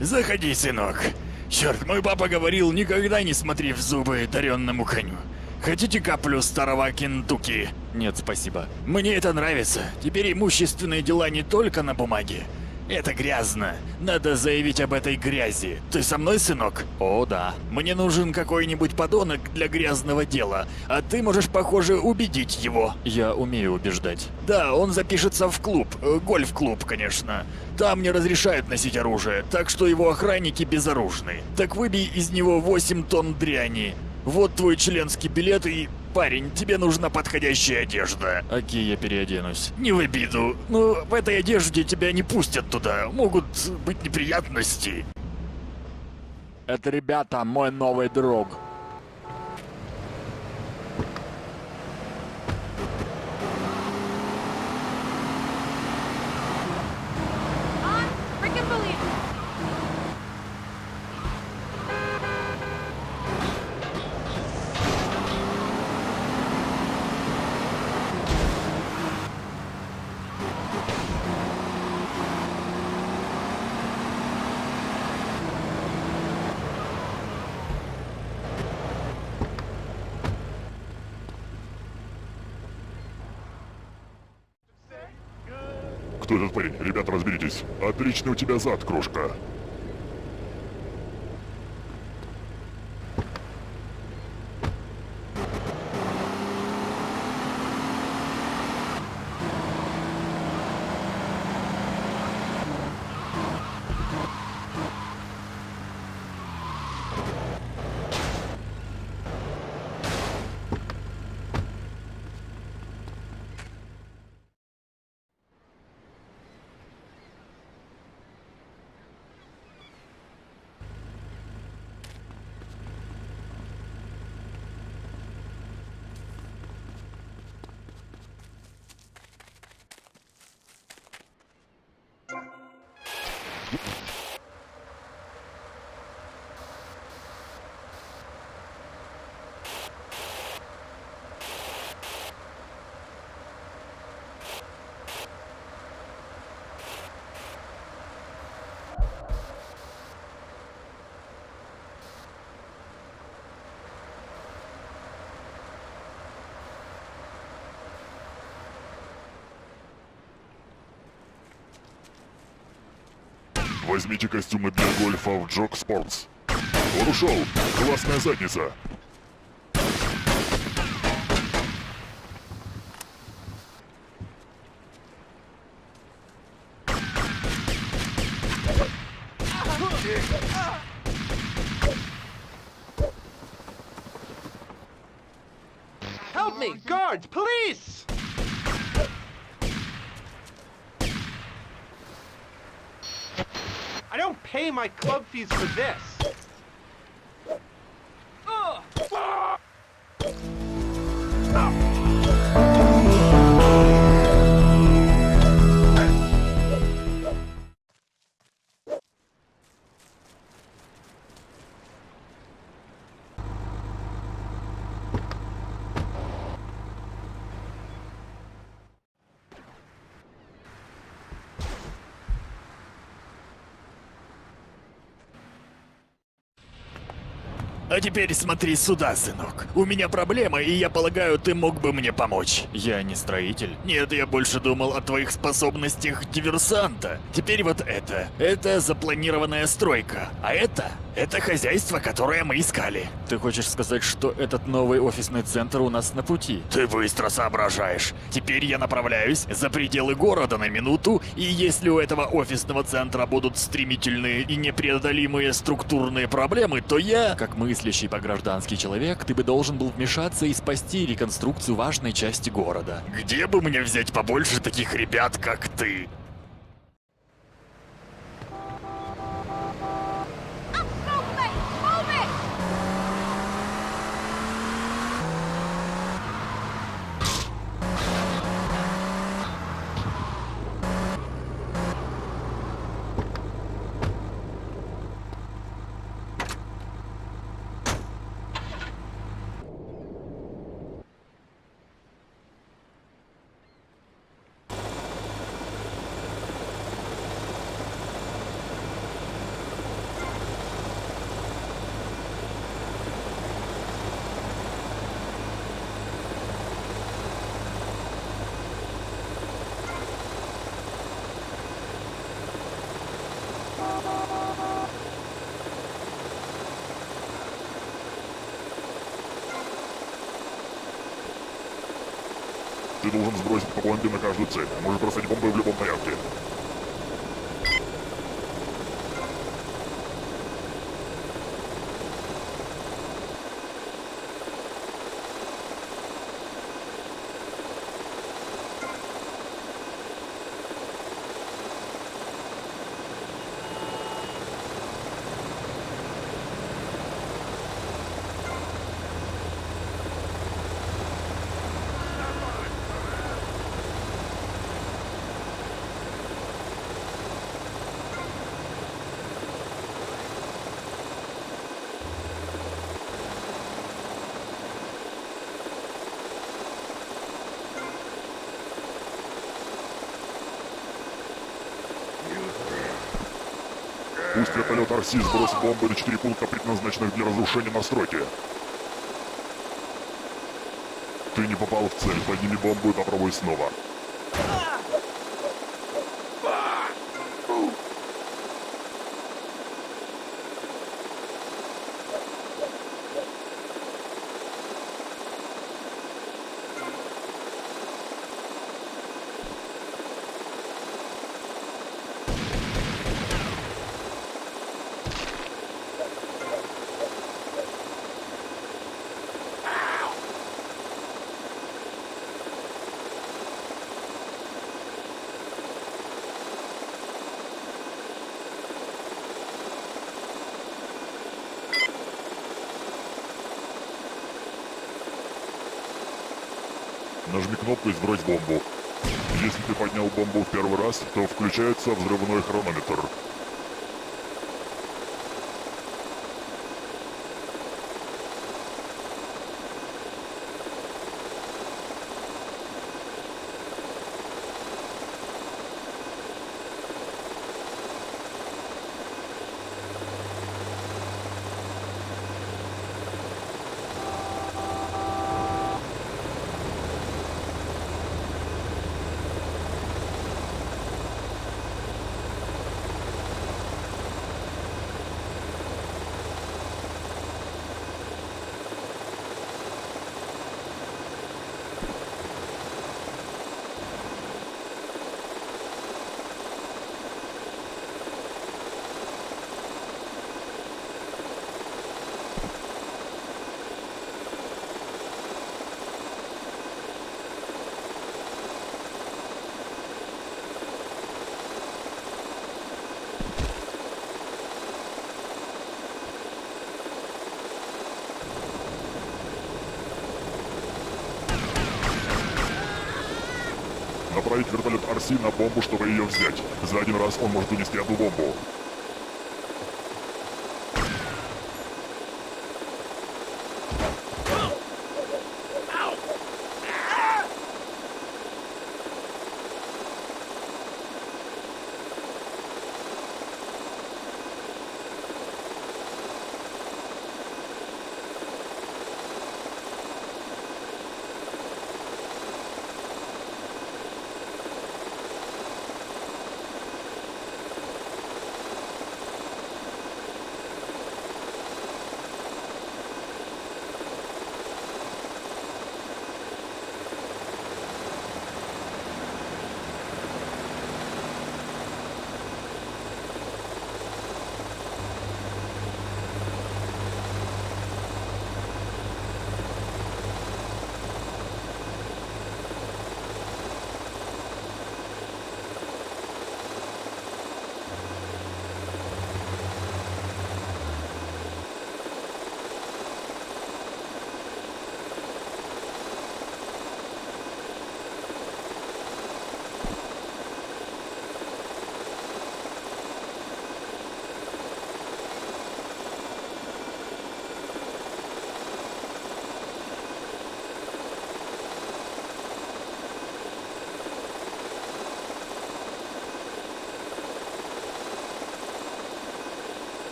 Заходи, сынок. Черт, мой папа говорил, никогда не смотри в зубы даренному коню. Хотите каплю старого Кентукки? Нет, спасибо. Мне это нравится. Теперь имущественные дела не только на бумаге. Это грязно. Надо заявить об этой грязи. Ты со мной, сынок? О, да. Мне нужен какой-нибудь подонок для грязного дела, а ты можешь, похоже, убедить его. Я умею убеждать. Да, он запишется в клуб. Гольф-клуб, конечно. Там не разрешают носить оружие, так что его охранники безоружны. Так выбей из него 8 тонн дряни. Вот твой членский билет и... Парень, тебе нужна подходящая одежда. Окей, я переоденусь. Не в обиду, но в этой одежде тебя не пустят туда. Могут быть неприятности. Это, ребята, мой новый друг. Freaking believe it. Кто этот парень? Ребята, разберитесь. Отличный у тебя зад, крошка. Возьмите костюмы для гольфа в Джок Спортс. Он ушел. Классная задница. Help me! Guards! Police! I don't pay my club fees for this. А теперь смотри сюда, сынок. У меня проблема, и я полагаю, ты мог бы мне помочь. Я не строитель. Нет, я больше думал о твоих способностях диверсанта. Теперь вот это. Это запланированная стройка. А это хозяйство, которое мы искали. Ты хочешь сказать, что этот новый офисный центр у нас на пути? Ты быстро соображаешь. Теперь я направляюсь за пределы города на минуту, и если у этого офисного центра будут стремительные и непреодолимые структурные проблемы, то я... Как мыслящий по-граждански человек, ты бы должен был вмешаться и спасти реконструкцию важной части города. Где бы мне взять побольше таких ребят, как ты? Ты должен сбросить по бомбе на каждую цель. Можешь бросать бомбы в любом порядке. Пусть вертолет Арси сбросит бомбы на 4 пункта, предназначенных для разрушения настройки. Ты не попал в цель, подними бомбу и попробуй снова. Нажми кнопку и сбрось бомбу. Если ты поднял бомбу в первый раз, то включается взрывной хронометр. Направить вертолет Арси на бомбу, чтобы ее взять. За один раз он может унести одну бомбу.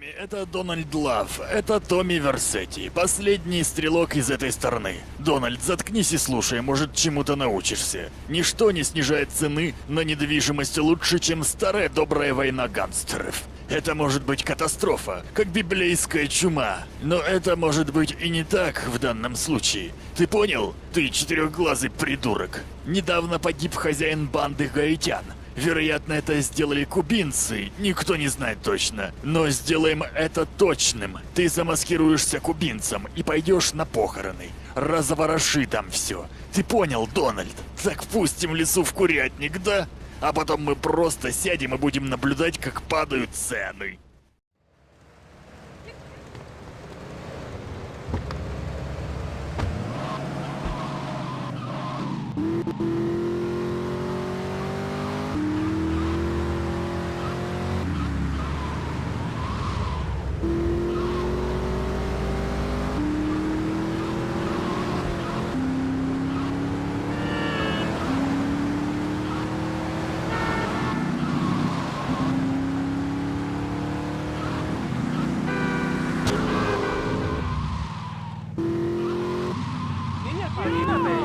Томми, это Дональд Лав. Это Томми Версетти, последний стрелок из этой стороны. Дональд, заткнись и слушай, может, чему-то научишься. Ничто не снижает цены на недвижимость лучше, чем старая добрая война гангстеров. Это может быть катастрофа, как библейская чума. Но это может быть и не так в данном случае. Ты понял? Ты четырехглазый придурок. Недавно погиб хозяин банды гаитян. Вероятно, это сделали кубинцы, никто не знает точно. Но сделаем это точным. Ты замаскируешься кубинцем и пойдешь на похороны. Развороши там все. Ты понял, Дональд? Так пустим лесу в курятник, да? А потом мы просто сядем и будем наблюдать, как падают цены. Niña, camíname.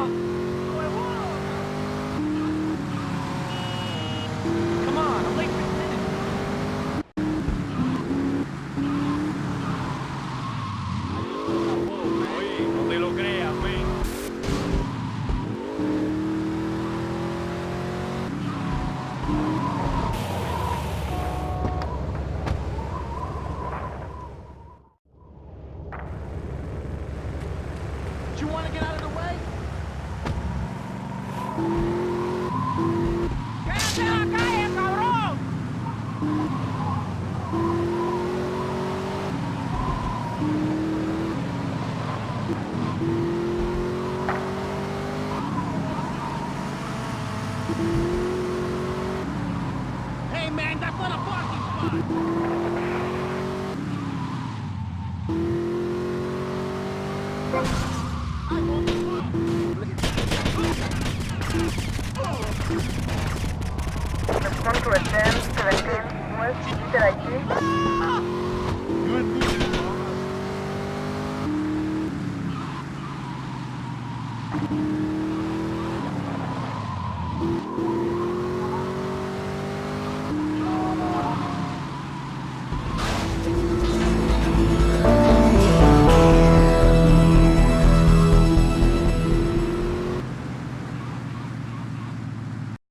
Come on, I'm late for dinner. Oye, no te lo creas, güey. Do you want to get out of the way? ¡Quédate en la calle, cabrón! Hey man, that's not a parking spot! Respond to attempt 17 West Interactive.